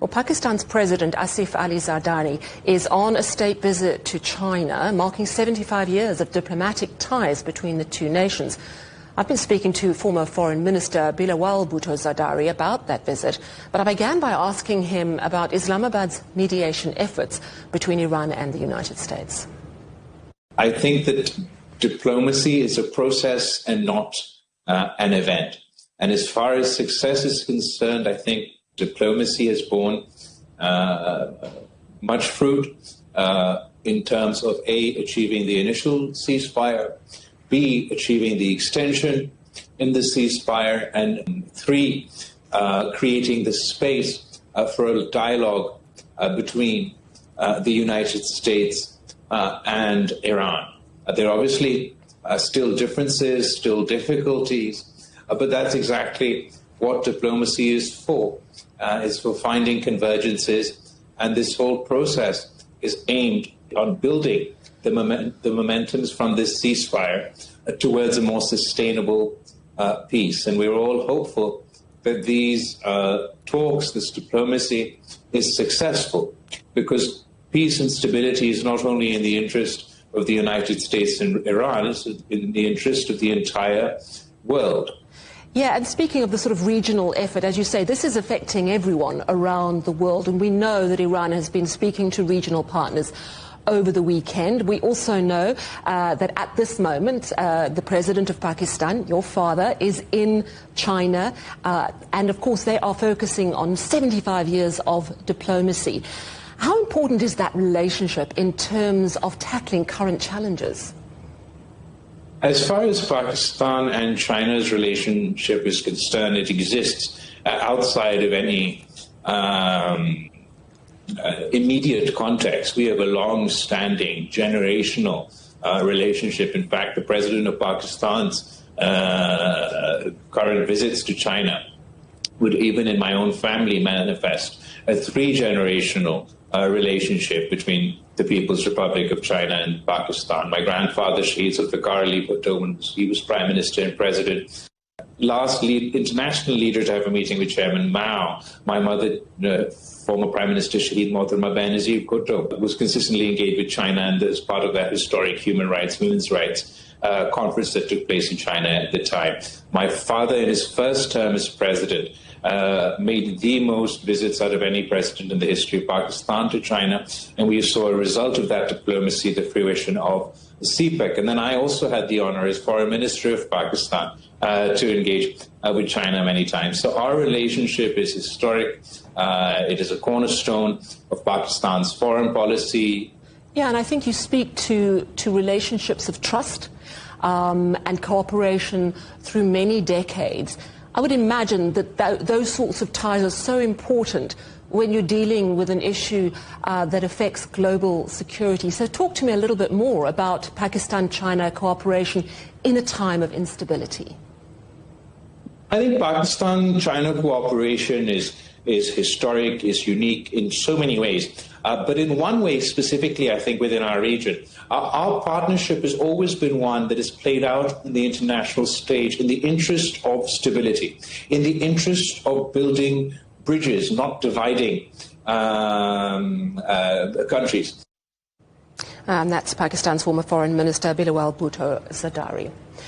Well, Pakistan's President Asif Ali Zardari is on a state visit to China, marking 75 years of diplomatic ties between the two nations. I've been speaking to former Foreign Minister Bilawal Bhutto Zardari about that visit, but I began by asking him about Islamabad's mediation efforts between Iran and the United States. I think that diplomacy is a process and not an event. And as far as success is concerned, I think diplomacy has borne much fruit in terms of A, achieving the initial ceasefire, B, achieving the extension in the ceasefire, and 3, creating the space for a dialogue between the United States and Iran. There are obviously still differences, still difficulties, but that's exactly what diplomacy is for finding convergences, and this whole process is aimed on building the momentums from this ceasefire towards a more sustainable peace. And we're all hopeful that these talks, this diplomacy, is successful, because peace and stability is not only in the interest of the United States and Iran, it's in the interest of the entire world. Yeah, and speaking of the sort of regional effort, as you say, this is affecting everyone around the world, and we know that Iran has been speaking to regional partners over the weekend. We also know that at this moment, the President of Pakistan, your father, is in China, and of course they are focusing on 75 years of diplomacy. How important is that relationship in terms of tackling current challenges? As far as Pakistan and China's relationship is concerned, it exists outside of any immediate context. We have a long-standing, generational relationship. In fact, the President of Pakistan's current visits to China would, even in my own family, manifest a 3-generational relationship between the People's Republic of China and Pakistan. My grandfather, Shahid Bilawal Bhutto, when he was Prime Minister and President. Last international leader to have a meeting with Chairman Mao, my mother, former Prime Minister Shahid Mohtarma Benazir Bhutto, was consistently engaged with China, and as part of that historic human rights, women's rights conference that took place in China at the time. My father, in his first term as president, made the most visits out of any president in the history of Pakistan to China, and we saw a result of that diplomacy, the fruition of CPEC. And then I also had the honor as Foreign Minister of Pakistan to engage with China many times. So our relationship is historic. It is a cornerstone of Pakistan's foreign policy. Yeah, and I think you speak to relationships of trust and cooperation through many decades. I would imagine that those sorts of ties are so important when you're dealing with an issue that affects global security. So talk to me a little bit more about Pakistan-China cooperation in a time of instability. I think Pakistan-China cooperation is historic, is unique in so many ways. But in one way, specifically, I think within our region, our partnership has always been one that is played out in the international stage in the interest of stability, in the interest of building bridges, not dividing countries. And that's Pakistan's former Foreign Minister Bilawal Bhutto Zardari.